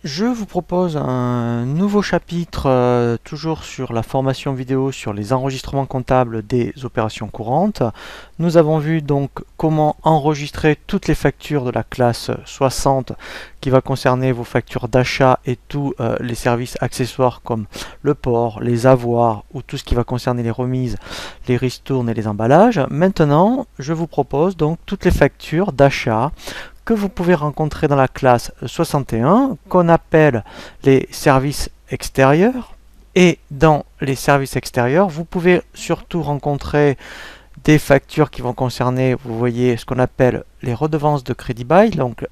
Je vous propose un nouveau chapitre, toujours sur la formation vidéo sur les enregistrements comptables des opérations courantes. Nous avons vu donc comment enregistrer toutes les factures de la classe 60 qui va concerner vos factures d'achat et tous les services accessoires comme le port, les avoirs ou tout ce qui va concerner les remises, les ristournes et les emballages. Maintenant, je vous propose donc toutes les factures d'achat que vous pouvez rencontrer dans la classe 61, qu'on appelle les services extérieurs. Et dans les services extérieurs, vous pouvez surtout rencontrer des factures qui vont concerner, vous voyez, ce qu'on appelle les redevances de crédit bail, donc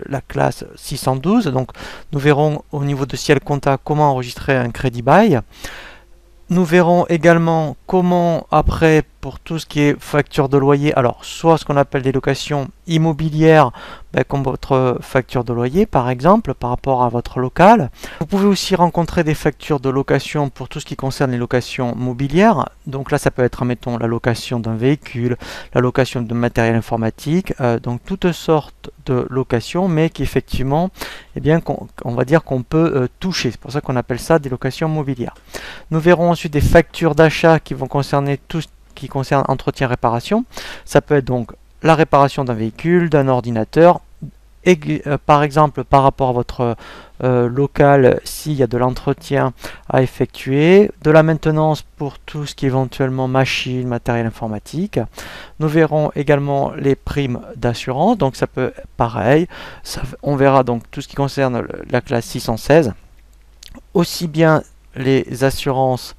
la classe 612. Donc nous verrons au niveau de Ciel Compta comment enregistrer un crédit bail. Nous verrons également comment, après, pour tout ce qui est facture de loyer, alors soit ce qu'on appelle des locations immobilières, comme votre facture de loyer par exemple, par rapport à votre local. Vous pouvez aussi rencontrer des factures de location pour tout ce qui concerne les locations mobilières. Donc là, ça peut être, admettons, la location d'un véhicule, la location de matériel informatique, donc toutes sortes de locations, mais qui effectivement, eh bien, on va dire qu'on peut toucher. C'est pour ça qu'on appelle ça des locations mobilières. Nous verrons ensuite des factures d'achat qui vont concerner tout ce qui concerne entretien-réparation. Ça peut être donc la réparation d'un véhicule, d'un ordinateur, et par exemple par rapport à votre local, s'il y a de l'entretien à effectuer, de la maintenance pour tout ce qui est éventuellement machine, matériel informatique. Nous verrons également les primes d'assurance, donc ça peut pareil, on verra donc tout ce qui concerne la classe 616, aussi bien les assurances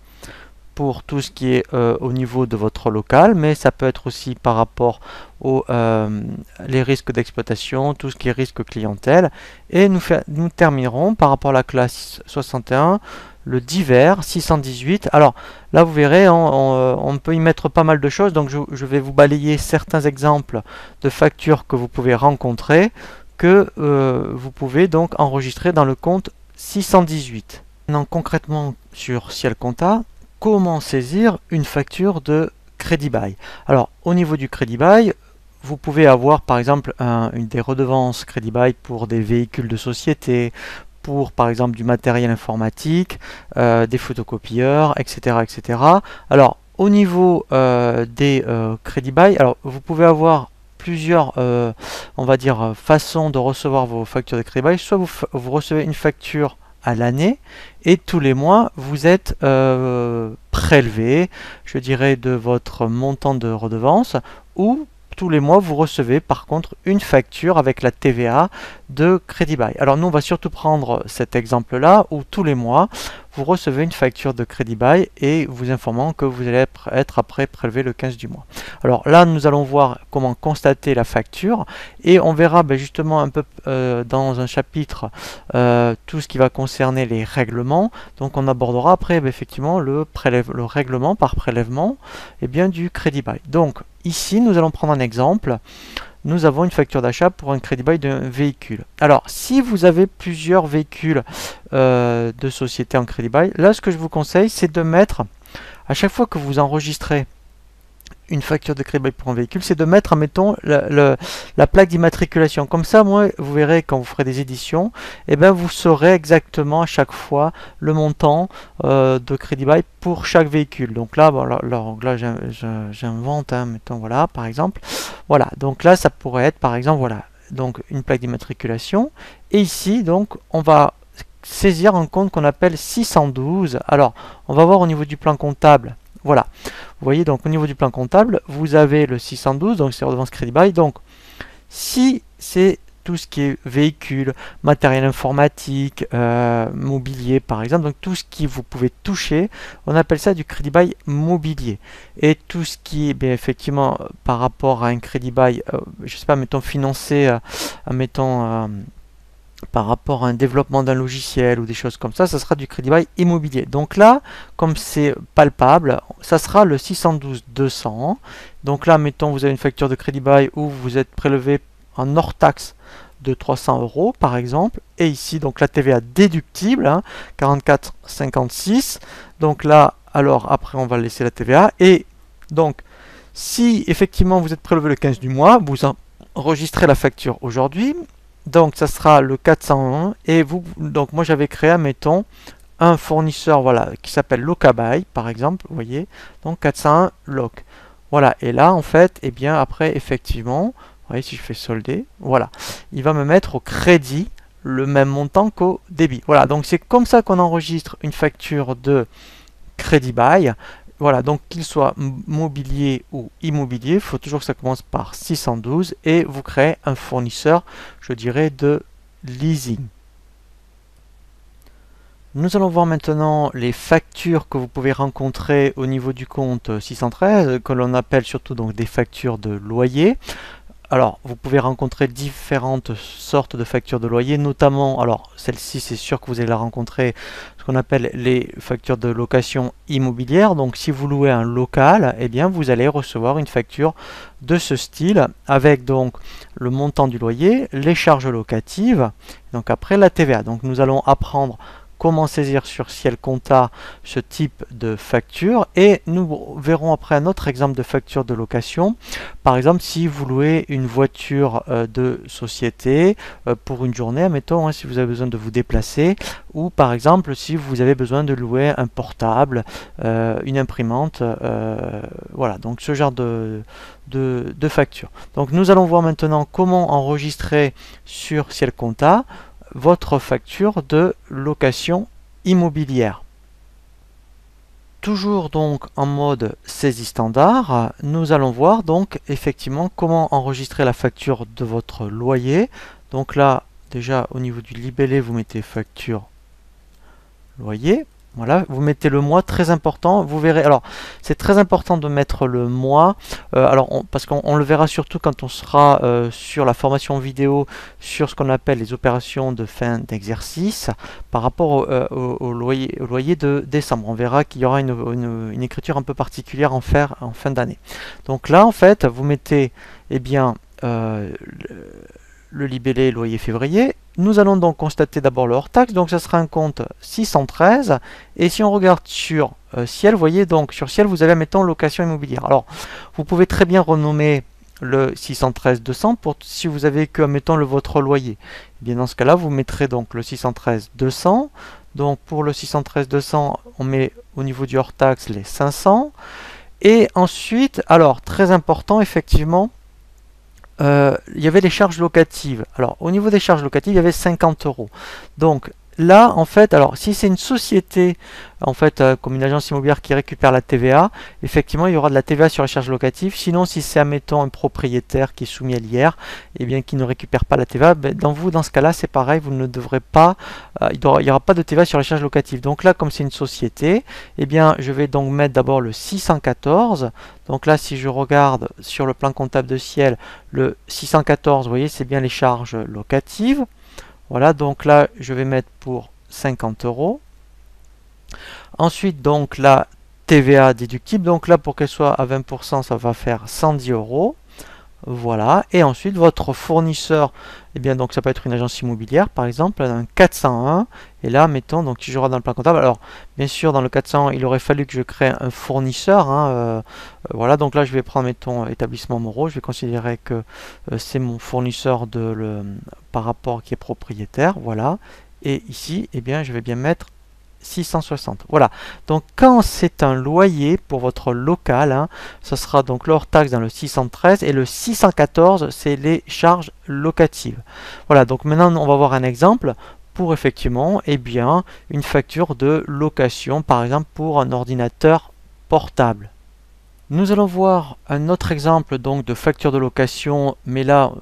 pour tout ce qui est au niveau de votre local, mais ça peut être aussi par rapport aux les risques d'exploitation, tout ce qui est risque clientèle. Et nous terminerons par rapport à la classe 61, le divers 618. Alors là, vous verrez, on peut y mettre pas mal de choses, donc je vais vous balayer certains exemples de factures que vous pouvez rencontrer, que vous pouvez donc enregistrer dans le compte 618. Maintenant, concrètement sur Ciel Compta, comment saisir une facture de crédit bail? Alors, au niveau du crédit bail, vous pouvez avoir par exemple des redevances crédit bail pour des véhicules de société, pour par exemple du matériel informatique, des photocopieurs, etc., etc. Alors, au niveau des crédits bail, alors vous pouvez avoir plusieurs, on va dire, façons de recevoir vos factures de crédit bail. Soit vous recevez une facture à l'année et tous les mois vous êtes prélevé, je dirais, de votre montant de redevance, ou tous les mois vous recevez par contre une facture avec la TVA de crédit bail. Alors nous on va surtout prendre cet exemple là où tous les mois vous recevez une facture de crédit bail et vous informant que vous allez être après prélevé le 15 du mois. Alors là nous allons voir comment constater la facture et on verra justement un peu dans un chapitre tout ce qui va concerner les règlements. Donc on abordera après effectivement le règlement par prélèvement du crédit bail. Donc ici nous allons prendre un exemple. Nous avons une facture d'achat pour un crédit bail d'un véhicule. Alors, si vous avez plusieurs véhicules de société en crédit bail, là, ce que je vous conseille, c'est de mettre, à chaque fois que vous enregistrez une facture de crédit bail pour un véhicule, c'est de mettre, admettons, la plaque d'immatriculation. Comme ça, moi, vous verrez quand vous ferez des éditions, vous saurez exactement à chaque fois le montant de crédit bail pour chaque véhicule. Donc là, là j'invente, mettons, voilà, par exemple. Voilà, donc là, ça pourrait être, par exemple, voilà, donc une plaque d'immatriculation. Et ici, donc, on va saisir un compte qu'on appelle 612. Alors, on va voir au niveau du plan comptable. Voilà, vous voyez, donc au niveau du plan comptable, vous avez le 612, donc c'est redevance crédit bail. Donc, si c'est tout ce qui est véhicule, matériel informatique, mobilier par exemple, donc tout ce qui vous pouvez toucher, on appelle ça du crédit bail mobilier. Et tout ce qui est effectivement par rapport à un crédit bail, je sais pas, mettons financé, mettons par rapport à un développement d'un logiciel ou des choses comme ça sera du crédit bail immobilier. Donc là, comme c'est palpable, ça sera le 612-200. Donc là, mettons, vous avez une facture de crédit bail où vous êtes prélevé en hors taxe de 300 euros par exemple. Et ici, donc la TVA déductible, 44,56. Donc là, alors après, on va laisser la TVA. Et donc, si effectivement vous êtes prélevé le 15 du mois, vous enregistrez la facture aujourd'hui. Donc ça sera le 401 et vous, donc moi j'avais créé, admettons, un fournisseur, voilà, qui s'appelle Locabuy par exemple, vous voyez, donc 401 Loc. Voilà, et là en fait, et bien après effectivement, vous voyez, si je fais solder, voilà, il va me mettre au crédit le même montant qu'au débit. Voilà, donc c'est comme ça qu'on enregistre une facture de crédit bail. Voilà, donc qu'il soit mobilier ou immobilier, il faut toujours que ça commence par 612 et vous créez un fournisseur, je dirais, de leasing. Nous allons voir maintenant les factures que vous pouvez rencontrer au niveau du compte 613, que l'on appelle surtout donc des factures de loyer. Alors, vous pouvez rencontrer différentes sortes de factures de loyer, notamment, alors celle-ci c'est sûr que vous allez la rencontrer, ce qu'on appelle les factures de location immobilière. Donc si vous louez un local, eh bien vous allez recevoir une facture de ce style, avec donc le montant du loyer, les charges locatives, donc après la TVA. Donc nous allons apprendre comment saisir sur Ciel Compta ce type de facture et nous verrons après un autre exemple de facture de location. Par exemple, si vous louez une voiture de société pour une journée, admettons, si vous avez besoin de vous déplacer, ou par exemple si vous avez besoin de louer un portable, une imprimante, voilà, donc ce genre de facture. Donc nous allons voir maintenant comment enregistrer sur Ciel Compta votre facture de location immobilière. Toujours donc en mode saisie standard, nous allons voir donc effectivement comment enregistrer la facture de votre loyer. Donc là, déjà au niveau du libellé, vous mettez facture loyer. Voilà, vous mettez le mois, très important, vous verrez, alors c'est très important de mettre le mois, parce qu'on le verra surtout quand on sera sur la formation vidéo sur ce qu'on appelle les opérations de fin d'exercice par rapport au loyer de décembre. On verra qu'il y aura une écriture un peu particulière en fin d'année. Donc là en fait vous mettez le libellé loyer février. Nous allons donc constater d'abord le hors-taxe, donc ça sera un compte 613. Et si on regarde sur Ciel, vous voyez donc sur Ciel, vous avez, mettons, location immobilière. Alors, vous pouvez très bien renommer le 613-200 pour si vous avez que, mettons, votre loyer. Et bien dans ce cas-là, vous mettrez donc le 613-200. Donc pour le 613-200, on met au niveau du hors-taxe les 500. Et ensuite, alors très important, effectivement, il y avait les charges locatives. Alors, au niveau des charges locatives, il y avait 50 €. Donc, là, en fait, alors, si c'est une société, en fait, comme une agence immobilière qui récupère la TVA, effectivement, il y aura de la TVA sur les charges locatives. Sinon, si c'est, admettons, un propriétaire qui est soumis à l'IR, et bien, qui ne récupère pas la TVA, ben, dans ce cas-là, c'est pareil, vous ne devrez pas, il n'y aura pas de TVA sur les charges locatives. Donc là, comme c'est une société, eh bien, je vais donc mettre d'abord le 614. Donc là, si je regarde sur le plan comptable de Ciel, le 614, vous voyez, c'est bien les charges locatives. Voilà, donc là, je vais mettre pour 50 €. Ensuite, donc, la TVA déductible. Donc là, pour qu'elle soit à 20%, ça va faire 110 €. Voilà, et ensuite votre fournisseur, eh bien donc ça peut être une agence immobilière par exemple, un 401, et là mettons, donc si je rentre dans le plan comptable, alors bien sûr dans le 401 il aurait fallu que je crée un fournisseur, voilà, donc là je vais prendre mettons établissement Moreau, je vais considérer que c'est mon fournisseur par rapport qui est propriétaire, voilà, et ici, eh bien je vais bien mettre 660. Voilà. Donc quand c'est un loyer pour votre local, ce sera donc l'hors taxe dans le 613 et le 614 c'est les charges locatives. Voilà. Donc maintenant on va voir un exemple pour effectivement une facture de location par exemple pour un ordinateur portable. Nous allons voir un autre exemple donc de facture de location, mais là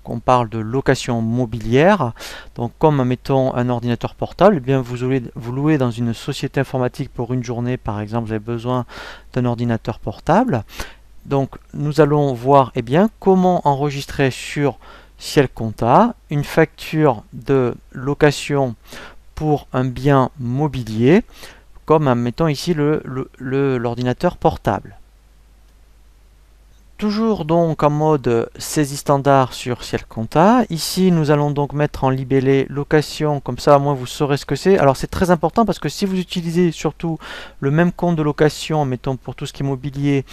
on parle de location mobilière. Donc comme mettons un ordinateur portable, eh bien vous louez dans une société informatique pour une journée par exemple, vous avez besoin d'un ordinateur portable. Donc nous allons voir comment enregistrer sur Ciel Compta une facture de location pour un bien mobilier, comme mettons ici l'ordinateur portable. Toujours donc en mode saisie standard sur Ciel Compta. Ici, nous allons donc mettre en libellé location, comme ça, au moins vous saurez ce que c'est. Alors, c'est très important parce que si vous utilisez surtout le même compte de location, mettons pour tout ce qui est immobilier,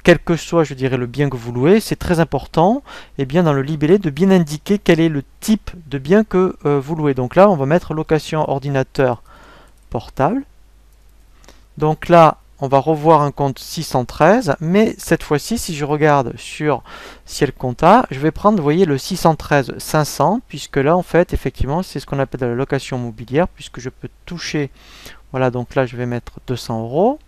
quel que soit, je dirais, le bien que vous louez, c'est très important, et bien dans le libellé, de bien indiquer quel est le type de bien que vous louez. Donc là, on va mettre location ordinateur portable. Donc là, on va revoir un compte 613, mais cette fois-ci, si je regarde sur Ciel Compta, je vais prendre, vous voyez, le 613 500, puisque là, en fait, effectivement, c'est ce qu'on appelle de la location mobilière, puisque je peux toucher, voilà, donc là, je vais mettre 200 euros.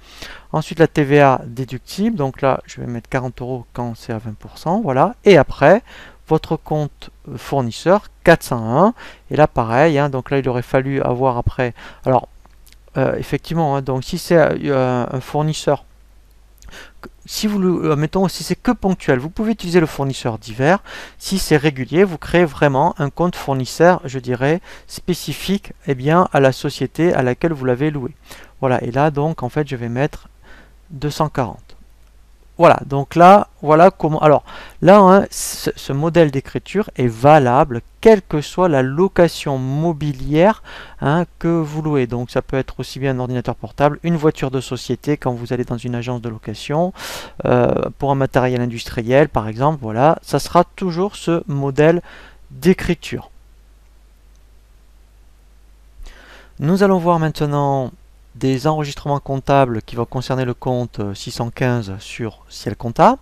Ensuite, la TVA déductible, donc là, je vais mettre 40 euros quand c'est à 20%, voilà. Et après, votre compte fournisseur 401, et là, pareil, hein, donc là, il aurait fallu avoir après, alors, effectivement, hein, donc si c'est un fournisseur, si vous mettons, si c'est que ponctuel, vous pouvez utiliser le fournisseur divers. Si c'est régulier, vous créez vraiment un compte fournisseur, je dirais, spécifique bien, à la société à laquelle vous l'avez loué. Voilà, et là donc en fait je vais mettre 240. Voilà, donc là, voilà comment. Alors là, hein, ce modèle d'écriture est valable quelle que soit la location mobilière hein, que vous louez. Donc ça peut être aussi bien un ordinateur portable, une voiture de société quand vous allez dans une agence de location, pour un matériel industriel par exemple. Voilà, ça sera toujours ce modèle d'écriture. Nous allons voir maintenant des enregistrements comptables qui vont concerner le compte 615 sur Ciel Compta,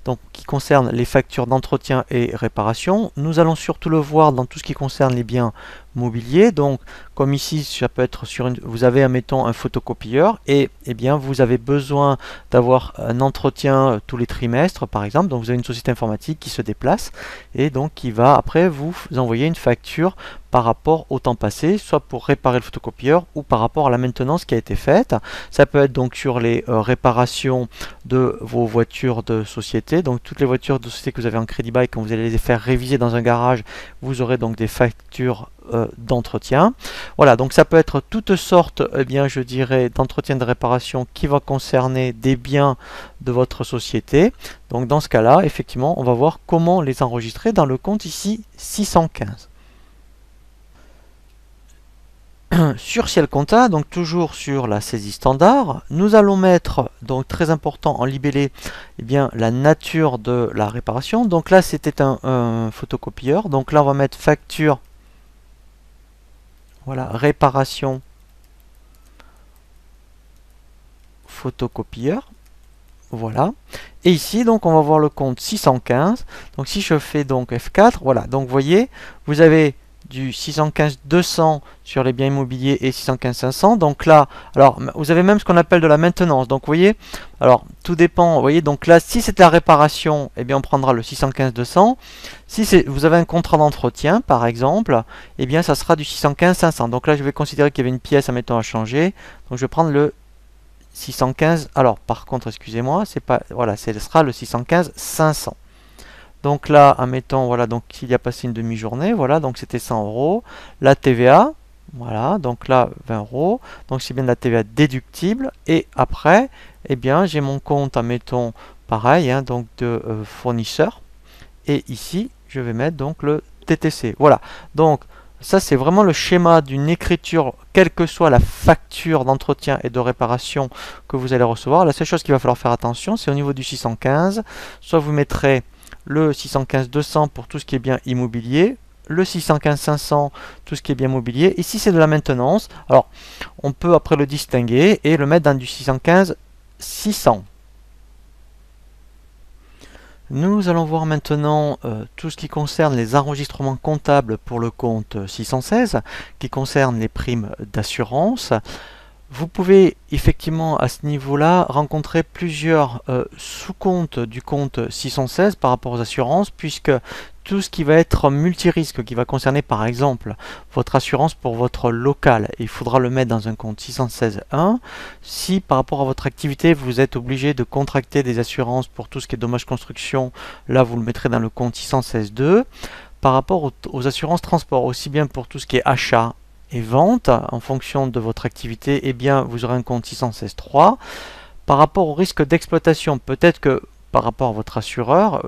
donc qui concerne les factures d'entretien et réparation. Nous allons surtout le voir dans tout ce qui concerne les biens mobiliers. Donc, comme ici, ça peut être sur vous avez, admettons, un photocopieur et bien vous avez besoin d'avoir un entretien tous les trimestres, par exemple. Donc, vous avez une société informatique qui se déplace et donc qui va après vous envoyer une facture par rapport au temps passé, soit pour réparer le photocopieur ou par rapport à la maintenance qui a été faite. Ça peut être donc sur les réparations de vos voitures de société. Donc toutes les voitures de société que vous avez en crédit bail, quand vous allez les faire réviser dans un garage, vous aurez donc des factures d'entretien. Voilà, donc ça peut être toutes sortes, eh bien, je dirais, d'entretien de réparation qui va concerner des biens de votre société. Donc dans ce cas-là, effectivement, on va voir comment les enregistrer dans le compte ici 615. Sur Ciel Compta, donc toujours sur la saisie standard, nous allons mettre, donc très important en libellé, eh bien, la nature de la réparation. Donc là c'était un photocopieur, donc là on va mettre facture, voilà, réparation photocopieur. Voilà. Et ici, donc, on va voir le compte 615. Donc, si je fais donc F4, voilà. Donc, vous voyez, vous avez du 615 200 sur les biens immobiliers et 615 500. Donc là, alors, vous avez même ce qu'on appelle de la maintenance. Donc, vous voyez, alors, tout dépend. Vous voyez, donc là, si c'est la réparation, eh bien, on prendra le 615 200. Si vous avez un contrat d'entretien, par exemple, eh bien, ça sera du 615 500. Donc là, je vais considérer qu'il y avait une pièce, admettons, à changer. Donc, je vais prendre le 615, alors par contre, excusez-moi, c'est pas, voilà, ce sera le 615 500. Donc là, admettons, voilà, donc s'il y a passé une demi-journée, voilà, donc c'était 100 euros. La TVA, voilà, donc là, 20 euros. Donc c'est bien de la TVA déductible. Et après, eh bien, j'ai mon compte, admettons, pareil, hein, donc de fournisseur. Et ici, je vais mettre donc le TTC. Voilà, donc ça, c'est vraiment le schéma d'une écriture, quelle que soit la facture d'entretien et de réparation que vous allez recevoir. La seule chose qu'il va falloir faire attention, c'est au niveau du 615. Soit vous mettrez le 615 200 pour tout ce qui est bien immobilier, le 615 500 tout ce qui est bien mobilier. Ici, c'est de la maintenance. Alors, on peut après le distinguer et le mettre dans du 615 600. Nous allons voir maintenant tout ce qui concerne les enregistrements comptables pour le compte 616, qui concerne les primes d'assurance. Vous pouvez effectivement à ce niveau-là rencontrer plusieurs sous-comptes du compte 616 par rapport aux assurances, puisque tout ce qui va être multirisque, qui va concerner par exemple votre assurance pour votre local, il faudra le mettre dans un compte 616.1. Si par rapport à votre activité, vous êtes obligé de contracter des assurances pour tout ce qui est dommages construction, là vous le mettrez dans le compte 616.2. Par rapport aux assurances transport, aussi bien pour tout ce qui est achat et vente, en fonction de votre activité, eh bien vous aurez un compte 616.3. Par rapport au risque d'exploitation, peut-être que par rapport à votre assureur,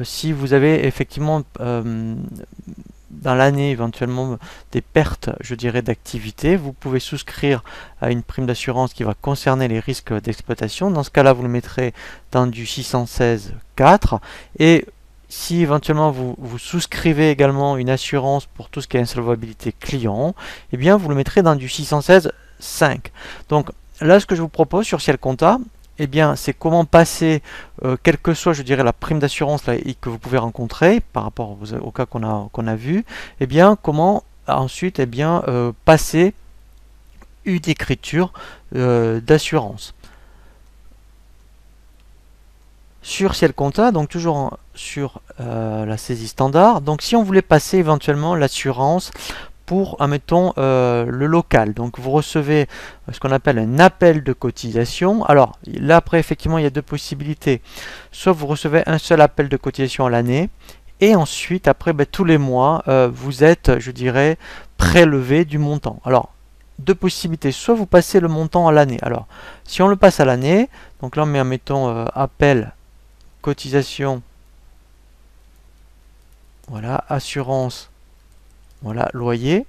si vous avez effectivement dans l'année éventuellement des pertes, je dirais, d'activité, vous pouvez souscrire à une prime d'assurance qui va concerner les risques d'exploitation. Dans ce cas-là, vous le mettrez dans du 616.4 et si éventuellement vous souscrivez également une assurance pour tout ce qui est insolvabilité client, eh bien vous le mettrez dans du 616.5. Donc là, ce que je vous propose sur Ciel Compta, eh bien, c'est comment passer, quelle que soit, je dirais, la prime d'assurance que vous pouvez rencontrer par rapport au cas qu'on a vu, eh bien, comment ensuite, passer une écriture d'assurance. Sur Ciel Compta, donc toujours sur la saisie standard, donc si on voulait passer éventuellement l'assurance pour, admettons, le local. Donc vous recevez ce qu'on appelle un appel de cotisation. Alors là après effectivement il y a deux possibilités. Soit vous recevez un seul appel de cotisation à l'année et ensuite après tous les mois vous êtes, je dirais, prélevé du montant. Alors deux possibilités, soit vous passez le montant à l'année. Alors si on le passe à l'année, donc là on met, mettons, appel cotisation, voilà, assurance, voilà, loyer.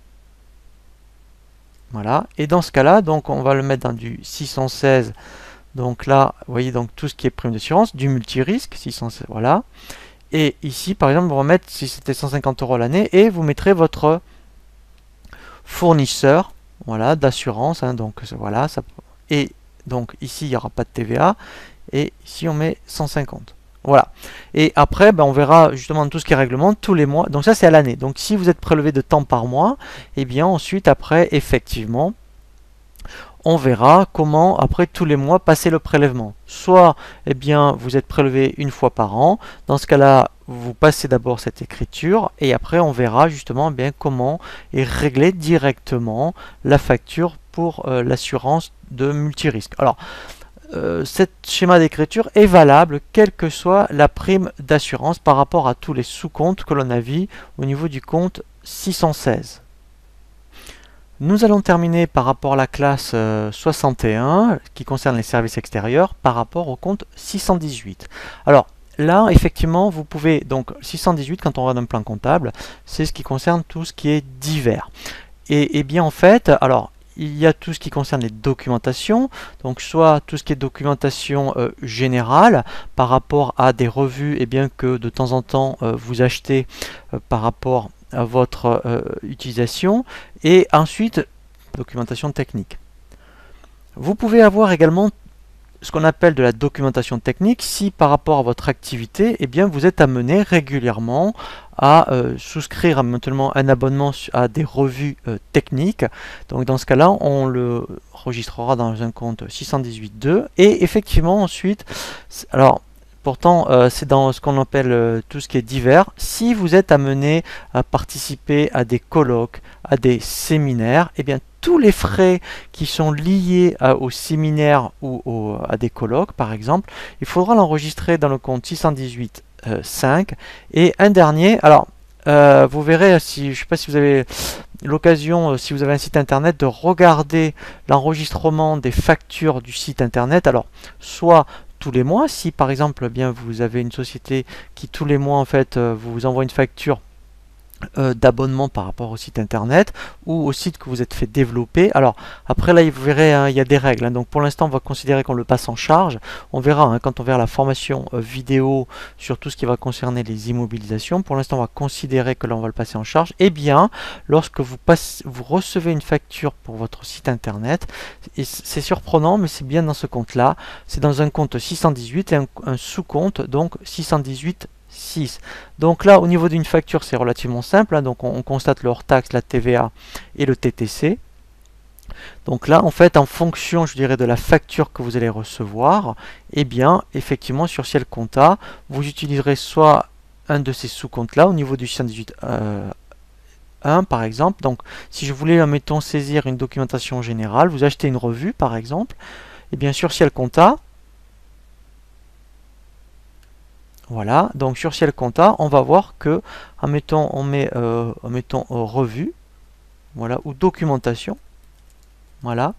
Voilà. Et dans ce cas-là, donc on va le mettre dans du 616. Donc là, vous voyez donc tout ce qui est prime d'assurance, du multirisque, 616, voilà. Et ici, par exemple, vous remettez, si c'était 150 € l'année, et vous mettrez votre fournisseur, voilà, d'assurance. Hein, donc voilà, ça, et donc ici, il n'y aura pas de TVA. Et ici, on met 150. Voilà. Et après, on verra justement tout ce qui est règlement tous les mois. Donc ça, c'est à l'année. Donc si vous êtes prélevé de temps par mois, et bien ensuite, après, effectivement, on verra comment, après tous les mois, passer le prélèvement. Soit, vous êtes prélevé une fois par an. Dans ce cas-là, vous passez d'abord cette écriture et après, on verra justement comment est réglé directement la facture pour l'assurance de multirisque. Alors, ce schéma d'écriture est valable quelle que soit la prime d'assurance par rapport à tous les sous-comptes que l'on a vu au niveau du compte 616. Nous allons terminer par rapport à la classe 61 qui concerne les services extérieurs par rapport au compte 618. Alors là, effectivement, vous pouvez, donc 618, quand on regarde un plan comptable, c'est ce qui concerne tout ce qui est divers. Et bien en fait, alors il y a tout ce qui concerne les documentations, donc soit tout ce qui est documentation générale par rapport à des revues que de temps en temps vous achetez par rapport à votre utilisation, et ensuite documentation technique. Vous pouvez avoir également ce qu'on appelle de la documentation technique si par rapport à votre activité, vous êtes amené régulièrement à souscrire éventuellement un abonnement à des revues techniques. Donc dans ce cas-là, on le enregistrera dans un compte 618.2 et effectivement ensuite, alors pourtant c'est dans ce qu'on appelle tout ce qui est divers. Si vous êtes amené à participer à des colloques, à des séminaires, tous les frais qui sont liés au séminaire ou à des colloques par exemple, il faudra l'enregistrer dans le compte 618.5. Et un dernier, alors vous verrez, je ne sais pas si vous avez l'occasion, si vous avez un site internet, de regarder l'enregistrement des factures du site internet. Alors soit tous les mois, si par exemple vous avez une société qui tous les mois en fait vous envoie une facture d'abonnement par rapport au site internet ou au site que vous êtes fait développer. Alors après là vous verrez il y a des règles, donc pour l'instant on va considérer qu'on le passe en charge. On verra quand on verra la formation vidéo sur tout ce qui va concerner les immobilisations. Pour l'instant on va considérer que là on va le passer en charge. Et bien lorsque vous recevez une facture pour votre site internet, et c'est surprenant mais c'est bien dans ce compte là, c'est dans un compte 618 et un sous-compte donc 618 6. Donc là au niveau d'une facture c'est relativement simple, donc on constate le hors-taxe, la TVA et le TTC. Donc là en fait en fonction je dirais de la facture que vous allez recevoir, effectivement sur Ciel Compta vous utiliserez soit un de ces sous-comptes là au niveau du 618.1 par exemple. Donc si je voulais mettons saisir une documentation générale, vous achetez une revue par exemple, et bien sur Ciel Compta, voilà, donc sur Ciel Compta, on va voir que, admettons, on met revue, voilà, ou documentation, voilà.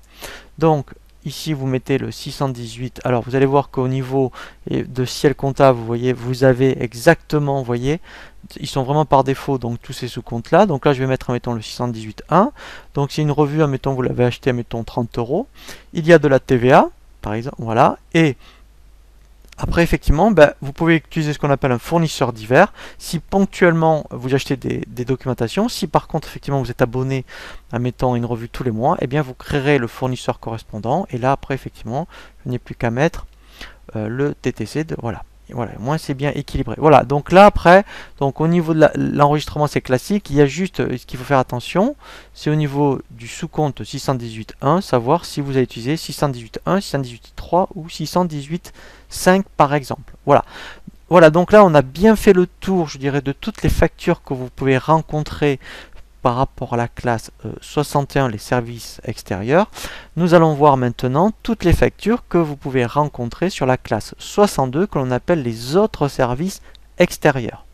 Donc ici vous mettez le 618. Alors vous allez voir qu'au niveau de ciel comptable, vous voyez, vous avez exactement, vous voyez, ils sont vraiment par défaut, donc tous ces sous-comptes là. Donc là je vais mettre, admettons, le 618.1. Donc c'est une revue, admettons, vous l'avez acheté, admettons, 30 euros. Il y a de la TVA, par exemple, voilà. Et après, effectivement, vous pouvez utiliser ce qu'on appelle un fournisseur divers. Si ponctuellement vous achetez des documentations, si par contre, effectivement, vous êtes abonné à, mettons, une revue tous les mois, eh bien, vous créerez le fournisseur correspondant. Et là, après, effectivement, je n'ai plus qu'à mettre le TTC de, voilà. Et voilà, au moins c'est bien équilibré. Voilà, donc là après, donc au niveau de l'enregistrement c'est classique, il y a juste ce qu'il faut faire attention, c'est au niveau du sous-compte 618.1, savoir si vous allez utiliser 618.1, 618.3 ou 618.5 par exemple. Voilà. Voilà, donc là on a bien fait le tour, je dirais, de toutes les factures que vous pouvez rencontrer par rapport à la classe 61, les services extérieurs. Nous allons voir maintenant toutes les factures que vous pouvez rencontrer sur la classe 62, que l'on appelle les autres services extérieurs.